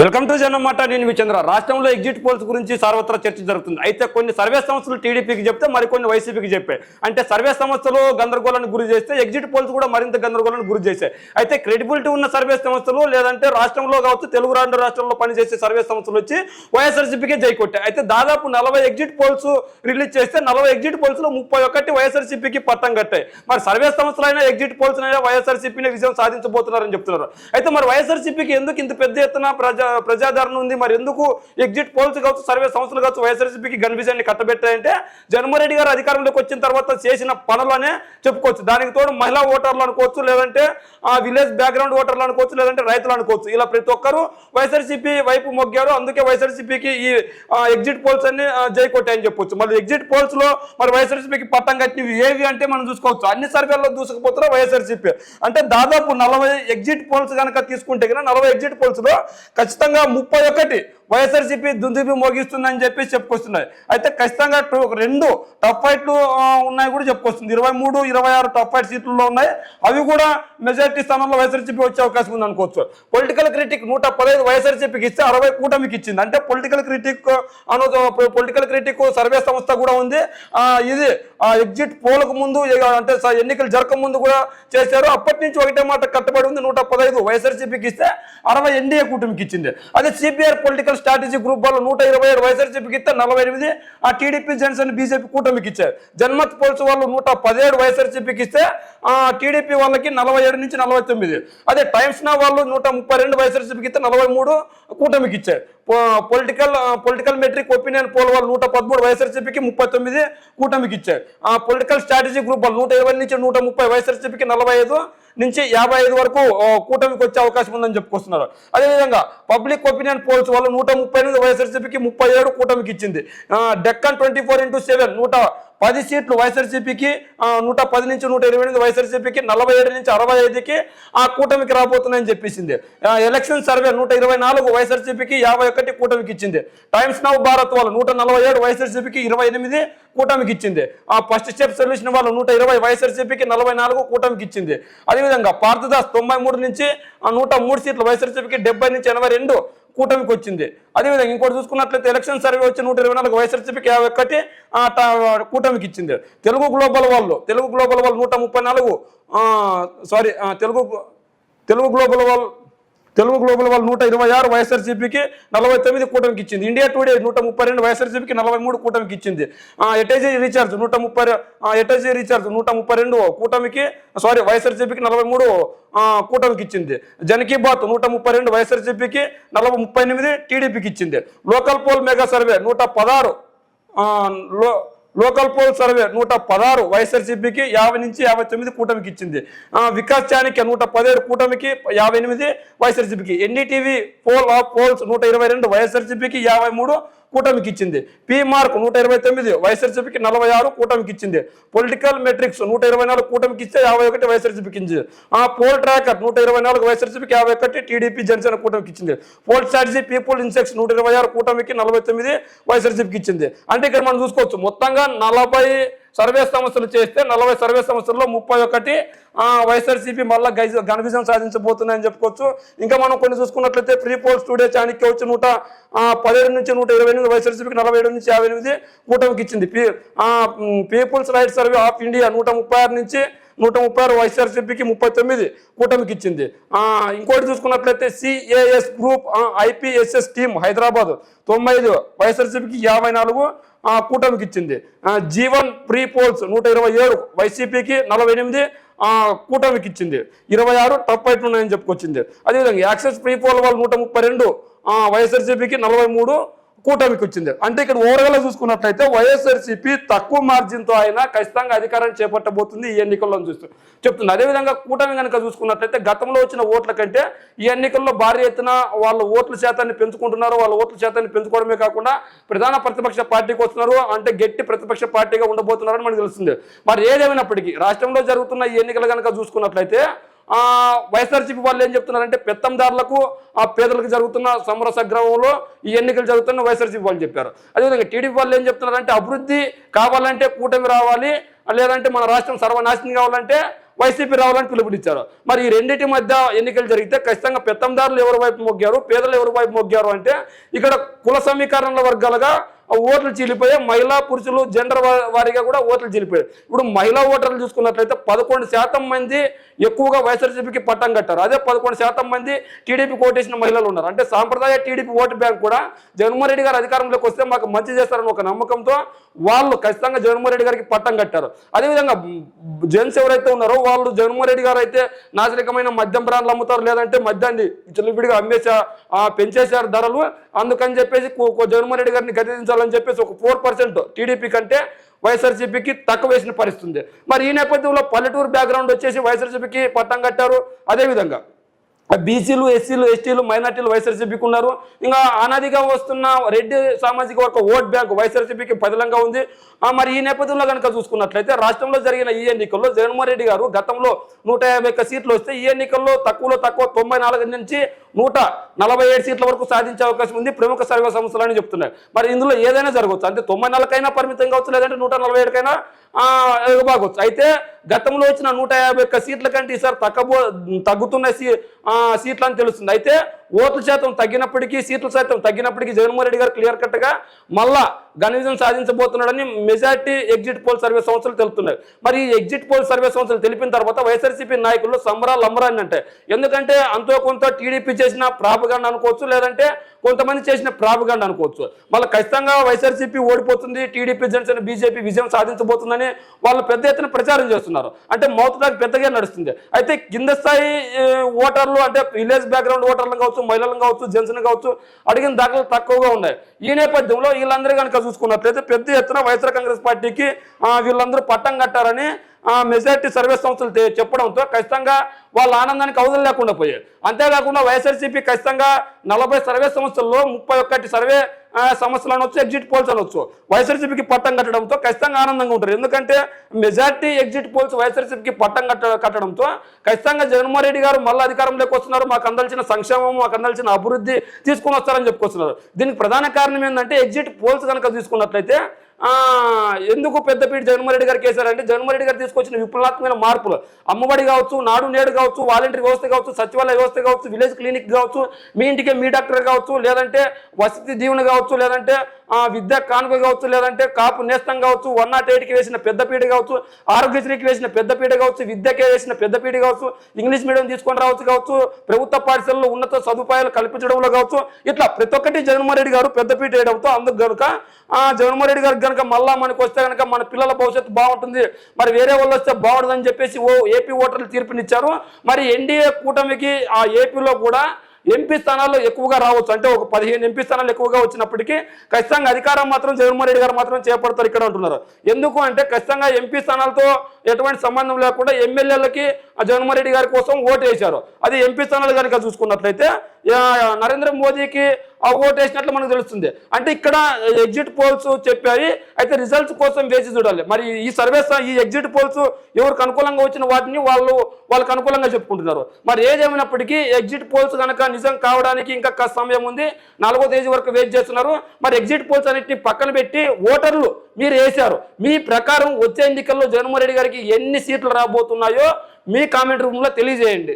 Welcome to జనమాట. నేను మీ చంద్ర. రాష్ట్రంలో exit polls గురించి సర్వత్రా చర్చ జరుగుతుంది. అయితే కొన్ని సర్వే సంస్థలు టీడీపీకి చెప్తే మరికొన్ని వైసీపీకి చెప్పాయి. అంటే సర్వే సంస్థలు గందరగోళానికి గురి చేస్తే ఎగ్జిట్ పోల్స్ కూడా మరింత గందరగోళానికి గురి చేశాయి. అయితే క్రెడిబిలిటీ ఉన్న సర్వే సంస్థలు లేదంటే రాష్ట్రంలో కావచ్చు తెలుగు రాష్ట్రాల్లో పనిచేసే సర్వే సంస్థలు వచ్చి వైఎస్ఆర్సీపీకే జై కొట్టాయి. అయితే దాదాపు 40 ఎగ్జిట్ పోల్స్ రిలీజ్ చేస్తే 40 ఎగ్జిట్ పోల్స్ లో 31 వైఎస్ఆర్సీపీకి పట్టం కట్టాయి. మరి సర్వే సంస్థలైనా ఎగ్జిట్ పోల్స్ అయినా వైఎస్ఆర్సీపీని విజయం సాధించబోతున్నారని చెప్తున్నారు. అయితే మరి వైఎస్ఆర్సీపీకి ఎందుకు ఇంత పెద్ద ఎత్తున ప్రజాదరణ ఉంది? మరి ఎందుకు ఎగ్జిట్ పోల్స్ కావచ్చు సర్వే సంస్థలు కావచ్చు వైఎస్ఆర్సీపీకి ఘన విజయాన్ని కట్టబెట్టాయంటే జగన్మోహన్ రెడ్డి గారు అధికారంలోకి వచ్చిన తర్వాత చేసిన పనులనే చెప్పుకోవచ్చు. దానికి తోడు మహిళా ఓటర్లు అనుకోవచ్చు, లేదంటే విలేజ్ బ్యాక్గ్రౌండ్ ఓటర్లు అనుకోవచ్చు, లేదంటే రైతులు అనుకోవచ్చు. ఇలా ప్రతి ఒక్కరు వైఎస్ఆర్సీపీ వైపు మొగ్గారు. అందుకే వైఎస్ఆర్సీపీకి ఈ ఎగ్జిట్ పోల్స్ అన్ని జై కొట్టాయని చెప్పొచ్చు. మరి ఎగ్జిట్ పోల్స్ లో మరి వైఎస్ఆర్సీపీకి పట్టం కట్టినవి ఏవి అంటే మనం చూసుకోవచ్చు. అన్ని సర్వేల్లో దూసుకుపోతున్నారు వైఎస్ఆర్సీపీ. అంటే దాదాపు 40 ఎగ్జిట్ పోల్స్ కనుక తీసుకుంటే కనుక 40 ఎగ్జిట్ పోల్స్ లో ఖచ్చితంగా 31 వైఎస్ఆర్సీపీ దుందుబి మోగిస్తుందని చెప్పి చెప్పుకొస్తున్నాయి. అయితే ఖచ్చితంగా 2 టఫ్ ఫైట్లు ఉన్నాయి కూడా చెప్పుకొస్తుంది. 23, 26 టఫ్ ఫైట్ సీట్లలో ఉన్నాయి. అవి కూడా మెజారిటీ స్థానంలో వైఎస్ఆర్సీపీ వచ్చే అవకాశం ఉంది అనుకోవచ్చు. పొలిటికల్ క్రిటిక్ 115 వైఎస్ఆర్సీపీకి ఇస్తే 60 కూటమికి ఇచ్చింది. అంటే పొలిటికల్ క్రిటిక్ సర్వే సంస్థ కూడా ఉంది. ఇది ఎగ్జిట్ పోలకు ముందు అంటే ఎన్నికలు జరగక ముందు కూడా చేశారు. అప్పటి నుంచి ఒకటే మాట కట్టుబడి ఉంది. 115 వైఎస్ఆర్సీపీకి ఇస్తే 60 ఎన్డీఏ కూటమికి ఇచ్చింది. అదే సిపిఆర్ పొలిటికల్ స్ట్రాటజీ గ్రూప్ వాళ్ళు 127 వైఎస్ఆర్సీపీకి ఇస్తే 48 టీడీపీ జనసేన బీజేపీ కూటమికి ఇచ్చారు. జన్మత్ పోల్స్ వాళ్ళు 117 వైఎస్ఆర్సీపీకి ఇస్తే టీడీపీ వాళ్ళకి 47 నుంచి 49. అదే టైమ్స్ నా వాళ్ళు 132 వైఎస్ఆర్సీపీకి ఇస్తే 43 కూటమికి ఇచ్చారు. పొలిటికల్ మెట్రిక్ ఒపీనియన్ పోల్ వాళ్ళు 113 వైఎస్ఆర్సీపీకి 39 కూటమికి ఇచ్చారు. పొలిటికల్ స్ట్రాటజీ గ్రూప్ వాళ్ళు 120 నుంచి 130 వైఎస్ఆర్సీపీకి 45 నుంచి 55 వరకు కూటమికి వచ్చే అవకాశం ఉందని చెప్పుకొస్తున్నారు. అదేవిధంగా పబ్లిక్ ఒపీనియన్ పోల్స్ వాళ్ళు 138 వైఎస్ఆర్సీపీకి 37 కూటమికి ఇచ్చింది. డెక్కన్ 24/7 110 సీట్లు వైఎస్ఆర్సీపీకి 110 నుంచి 128 వైఎస్ఆర్సీపీకి 47 నుంచి 65కి కూటమికి రాబోతున్నాయని చెప్పేసింది. ఎలక్షన్ సర్వే 124 వైఎస్ఆర్సీపీకి 51 కూటమికి ఇచ్చింది. టైమ్స్ నౌ భారత్ వాళ్ళు 147 వైఎస్ఆర్సీపీకి 28 కూటమికి ఇచ్చింది. ఫస్ట్ స్టెప్ సొల్యూషన్ వాళ్ళు 120 వైఎస్ఆర్సీపీకి 44 కూటమికి ఇచ్చింది. అదేవిధంగా పార్థదాస్ 93 నుంచి 103 సీట్లు వైఎస్ఆర్సీపీకి 70 నుంచి 82 కూటమికి వచ్చింది. అదేవిధంగా ఇంకోటి చూసుకున్నట్లయితే ఎలక్షన్ సర్వే వచ్చి 124 వైఎస్ఆర్సీపీకి 51 కూటమికి ఇచ్చింది. తెలుగు గ్లోబల్ వాళ్ళు 134 తెలుగు గ్లోబల్ వాళ్ళు 126 వైఎస్ఆర్సీపీకి 49 కూటమికి ఇచ్చింది. ఇండియా టుడే 132 వైఎస్ఆర్సీపీకి 43 కూటమికి ఇచ్చింది. ఎటేజీ రీఛార్జ్ 132 కూటమికి వైఎస్ఆర్సీపీకి 43 కూటమికి ఇచ్చింది. జనకీ బాత్ 132 వైఎస్ఆర్సీపీకి 38 టీడీపీకి ఇచ్చింది. Local poll mega survey 116 local poll survey 116 వైఎస్ఆర్సీపీకి 50 నుంచి 59 కూటమికి ఇచ్చింది. వికాస్ చాణక్య 117 కూటమికి 58 వైఎస్ఆర్సీపీకి. ఎన్డీటీవీ పోల్ ఆఫ్ పోల్స్ 122 వైఎస్ఆర్సీపీకి 53 కూటమికి ఇచ్చింది. పి మార్క్ 129 వైఎస్ఆర్సీపీకి 46 కూటమికి ఇచ్చింది. పొలిటికల్ మెట్రిక్స్ 124 కూటమికి ఇస్తే 51 వైఎస్ఆర్సీపీకి ఇచ్చింది. పోల్ ట్రాకర్ 124 వైఎస్ఆర్సీపీకి 51 టీడీపీ జనసేన కూటమికి ఇచ్చింది. పోల్ స్ట్రాటజీ పీపుల్ ఇన్సెక్స్ 126 కూటమికి 49 వైఎస్ఆర్సీపీకి ఇచ్చింది. అంటే ఇక్కడ మనం చూసుకోవచ్చు మొత్తంగా 40 సర్వే సంస్థలు చేస్తే 40 సర్వే సంస్థల్లో 31 వైఎస్ఆర్సీపీ మళ్ళీ ఘన విజయం సాధించబోతున్నాయని చెప్పుకోవచ్చు. ఇంకా మనం కొన్ని చూసుకున్నట్లయితే ఫ్రీ పోల్స్ టుడే చాణక్య వచ్చి 117 నుంచి 128 వైఎస్ఆర్సీపీకి 47 నుంచి 58 కూటమికి ఇచ్చింది. People's rights survey of India 136 నుంచి 136 వైఎస్ఆర్సీపీకి 39 కూటమికి ఇచ్చింది. ఇంకోటి చూసుకున్నట్లయితే CAS group IPSS team Hyderabad 95 వైఎస్ఆర్సీపీకి 54 కూటమికి ఇచ్చింది. జీవన్ ప్రీ పోల్స్ 127 వైసీపీకి 48 కూటమికి ఇచ్చింది. 26 టఫ్ ఫైట్లు ఉన్నాయని చెప్పుకొచ్చింది. అదేవిధంగా యాక్సెస్ ప్రీ పోల్ వాళ్ళు 132 వైఎస్ఆర్సీపీకి 43 కూటమికి వచ్చింది. అంటే ఇక్కడ ఓవరాల్గా చూసుకున్నట్లయితే వైఎస్ఆర్సీపీ తక్కువ మార్జిన్తో అయినా ఖచ్చితంగా అధికారాన్ని చేపట్టబోతుంది ఈ ఎన్నికల్లో చెప్తుంది. అదేవిధంగా కూటమి కనుక చూసుకున్నట్లయితే గతంలో వచ్చిన ఓట్ల కంటే ఈ ఎన్నికల్లో భారీ ఎత్తున వాళ్ళ ఓట్ల శాతాన్ని పెంచుకుంటున్నారు. వాళ్ళ ఓట్ల శాతాన్ని పెంచుకోవడమే కాకుండా ప్రధాన ప్రతిపక్ష పార్టీకి వస్తున్నారు. అంటే గట్టి ప్రతిపక్ష పార్టీగా ఉండబోతున్నారని మనకు తెలుస్తుంది. మరి ఏదేమైనప్పటికీ రాష్ట్రంలో జరుగుతున్న ఈ ఎన్నికలు కనుక చూసుకున్నట్లయితే వైఎస్ఆర్సీపీ వాళ్ళు ఏం చెప్తున్నారంటే పెత్తందారులకు పేదలకు జరుగుతున్న సమరసగ్రహంలో ఈ ఎన్నికలు జరుగుతున్న వైఎస్ఆర్సీపీ వాళ్ళు చెప్పారు. అదేవిధంగా టీడీపీ వాళ్ళు ఏం చెప్తున్నారంటే అభివృద్ధి కావాలంటే కూటమి రావాలి, లేదంటే మన రాష్ట్రం సర్వనాశనం కావాలంటే వైసీపీ రావాలని పిలుపునిచ్చారు. మరి ఈ రెండింటి మధ్య ఎన్నికలు జరిగితే ఖచ్చితంగా పెత్తందారులు ఎవరి వైపు మొగ్గారు, పేదలు ఎవరి వైపు మొగ్గారు అంటే ఇక్కడ కుల సమీకరణల వర్గాలుగా ఓట్లు చీలిపోయాయి. మహిళా పురుషులు జెండర్ వారీగా కూడా ఓట్లు చీలిపోయాయి. ఇప్పుడు మహిళా ఓటర్లు చూసుకున్నట్లయితే 11% మంది ఎక్కువగా వైఎస్ఆర్సీపీకి పట్టం కట్టారు. అదే 11% మంది టీడీపీకి ఓటేసిన మహిళలు ఉన్నారు. అంటే సాంప్రదాయ టీడీపీ ఓటు బ్యాంక్ కూడా జగన్మోహన్ రెడ్డి గారు అధికారంలోకి వస్తే మాకు మంచి చేస్తారని ఒక నమ్మకంతో వాళ్ళు ఖచ్చితంగా జగన్మోహన్ రెడ్డి గారికి పట్టం కట్టారు. అదేవిధంగా జెంట్స్ ఎవరైతే ఉన్నారో వాళ్ళు జగన్మోహన్ రెడ్డి గారు అయితే నాశనికమైన మద్యం బ్రాండ్లు అమ్ముతారు, లేదంటే మద్యాన్ని చెల్లిపిడిగా పెంచేశారు ధరలు. అందుకని చెప్పేసి జగన్మోహన్ రెడ్డి గారిని గతించాలని చెప్పేసి ఒక 4% టీడీపీ కంటే వైఎస్ఆర్సీపీకి తక్కువ వేసిన పరిస్థితుంది. మరి ఈ నేపథ్యంలో పల్లెటూరు బ్యాక్గ్రౌండ్ వచ్చేసి వైఎస్ఆర్సీపీకి పట్టం కట్టారు. అదేవిధంగా బీసీలు, ఎస్సీలు, ఎస్టీలు, మైనార్టీలు వైఎస్ఆర్సీపీకి ఉన్నారు. ఇంకా అనాదిగా వస్తున్న రెడ్డి సామాజిక వర్గ ఓట్ బ్యాంక్ వైఎస్ఆర్సీపీకి పదిలంగా ఉంది. మరి ఈ నేపథ్యంలో కనుక చూసుకున్నట్లయితే రాష్ట్రంలో జరిగిన ఈ ఎన్నికల్లో జగన్మోహన్ రెడ్డి గారు గతంలో 151 సీట్లు వస్తే ఈ ఎన్నికల్లో తక్కువలో తక్కువ 94 నుంచి 147 సీట్ల వరకు సాధించే అవకాశం ఉంది ప్రముఖ సర్వే సంస్థలని చెప్తున్నాయి. మరి ఇందులో ఏదైనా జరగవచ్చు. అంటే 94కైనా పరిమితం కావచ్చు, లేదంటే 147కైనా ఎగబాగొచ్చు. అయితే గతంలో వచ్చిన 151 సీట్ల కంటే ఈసారి తగ్గుతున్న సీట్లు అని తెలుస్తుంది. అయితే ఓట్ల శాతం తగ్గినప్పటికీ, సీట్ల శాతం తగ్గినప్పటికీ జగన్మోహన్ రెడ్డి గారు క్లియర్ కట్ గా మళ్ళా ఘన విజయం సాధించబోతున్నాడని మెజార్టీ ఎగ్జిట్ పోల్ సర్వే సంస్థలు తెలుపుతున్నాయి. మరి ఈ ఎగ్జిట్ పోల్ సర్వే సంస్థలు తెలిపిన తర్వాత వైఎస్ఆర్సీపీ నాయకులు సంబరాలు అమ్మరాని అంటే, ఎందుకంటే అంతో కొంత టీడీపీ చేసిన ప్రాపగండ అనుకోవచ్చు, లేదంటే కొంతమంది చేసిన ప్రాపగండ అనుకోవచ్చు. మళ్ళీ ఖచ్చితంగా వైఎస్ఆర్సీపీ ఓడిపోతుంది, టీడీపీ, జనసేన, బీజేపీ విజయం సాధించబోతుందని వాళ్ళు పెద్ద ఎత్తున ప్రచారం చేస్తున్నారు. అంటే మౌత్ టాక్ పెద్దగా నడుస్తుంది. అయితే కింద స్థాయి ఓటర్లు అంటే విలేజ్ బ్యాక్గ్రౌండ్ ఓటర్లు కావచ్చు, మహిళలు కావచ్చు, జనసేన కావచ్చు అడిగిన దాఖలు తక్కువగా ఉన్నాయి. ఈ నేపథ్యంలో వీళ్ళందరూ కనుక చూసుకున్నట్లయితే పెద్ద ఎత్తున వైఎస్ఆర్ కాంగ్రెస్ పార్టీకి వీళ్ళందరూ పట్టం కట్టారని మెజార్టీ సర్వే సంస్థలు చెప్పడంతో ఖచ్చితంగా వాళ్ళ ఆనందానికి అవధులు లేకుండా పోయాయి. అంతేకాకుండా వైఎస్ఆర్సీపీ ఖచ్చితంగా 40 సర్వే సంస్థల్లో 31 సర్వే సమస్యలు అనొచ్చు, ఎగ్జిట్ పోల్స్ అనొచ్చు వైఎస్ఆర్సీపీకి పట్టం కట్టడంతో ఖచ్చితంగా ఆనందంగా ఉంటారు. ఎందుకంటే మెజార్టీ ఎగ్జిట్ పోల్స్ వైఎస్ఆర్సీపీకి పట్టం కట్టడంతో ఖచ్చితంగా జగన్మోహన్ రెడ్డి గారు మళ్ళీ అధికారంలోకి వస్తున్నారు, మాకు అందాల్సిన సంక్షేమం, మాకు అందాల్సిన అభివృద్ధి తీసుకొని వస్తారని చెప్పుకొస్తున్నారు. దీనికి ప్రధాన కారణం ఏంటంటే ఎగ్జిట్ పోల్స్ కనుక తీసుకున్నట్లయితే ఎందుకు పెద్దపీట జగన్మోహన్ రెడ్డి గారికి వేశారంటే జగన్మోహన్ రెడ్డి గారు తీసుకొచ్చిన విప్లవాత్మకమైన మార్పులు, అమ్మఒడి కావచ్చు, నాడు నేడు కావచ్చు, వాలంటీర్ వ్యవస్థ కావచ్చు, సచివాలయ వ్యవస్థ కావచ్చు, విలేజ్ క్లినిక్ కావచ్చు, మీ ఇంటికే మీ డాక్టర్ కావచ్చు, లేదంటే వసతి దీవెన కావచ్చు, లేదంటే విద్యా కానుక కావచ్చు, లేదంటే కాపు నేస్తం కావచ్చు, 108కి వేసిన పెద్దపీట కావచ్చు, ఆరోగ్యశ్రీకి వేసిన పెద్దపీట కావచ్చు, విద్యకే వేసిన పెద్దపీట కావచ్చు, ఇంగ్లీష్ మీడియం తీసుకొని కావచ్చు, ప్రభుత్వ పాఠశాలలో ఉన్నత సదుపాయాలు కల్పించడంలో కావచ్చు, ఇట్లా ప్రతి ఒక్కటి జగన్మోహన్ రెడ్డి గారు పెద్దపీట వేయడంతో అందుకు కనుక జగన్మోహన్ రెడ్డి గారికి కనుక మళ్ళా మనకు వస్తే కనుక మన పిల్లల భవిష్యత్తు బాగుంటుంది, మరి వేరే వాళ్ళు వస్తే బాగుంటుందని చెప్పేసి ఏపీ ఓటర్లు తీర్పునిచ్చారు. మరి ఎన్డీఏ కూటమికి ఆ ఏపీలో కూడా ఎంపీ స్థానాల్లో ఎక్కువగా రావచ్చు. అంటే ఒక 15 ఎంపీ స్థానాలు ఎక్కువగా వచ్చినప్పటికీ ఖచ్చితంగా అధికారం మాత్రం జగన్మోహన్ రెడ్డి గారు మాత్రం చేపడతారు ఇక్కడ అంటున్నారు. ఎందుకు అంటే ఖచ్చితంగా ఎంపీ స్థానాలతో ఎటువంటి సంబంధం లేకుండా ఎమ్మెల్యేలకి జగన్మోహన్ రెడ్డి గారి కోసం ఓటు వేశారు. అది ఎంపీ స్థానాలు కనుక చూసుకున్నట్లయితే నరేంద్ర మోదీకి ఆ ఓటు వేసినట్లు మనకు తెలుస్తుంది. అంటే ఇక్కడ ఎగ్జిట్ పోల్స్ చెప్పాయి, అయితే రిజల్ట్స్ కోసం వేచి చూడాలి. మరి ఈ ఎగ్జిట్ పోల్స్ ఎవరికి అనుకూలంగా వచ్చిన వాటిని వాళ్ళకి అనుకూలంగా చెప్పుకుంటున్నారు. మరి ఏదేమైనప్పటికీ ఎగ్జిట్ పోల్స్ కనుక నిజం కావడానికి ఇంకా సమయం ఉంది, 4వ తేదీ వరకు వెయిట్ చేస్తున్నారు. మరి ఎగ్జిట్ పోల్స్ అన్నింటినీ పక్కన పెట్టి ఓటర్లు మీరు వేశారు, మీ ప్రకారం వచ్చే ఎన్నికల్లో జగన్మోహన్ రెడ్డి గారికి ఎన్ని సీట్లు రాబోతున్నాయో మీ కామెంట్ రూమ్లో తెలియజేయండి.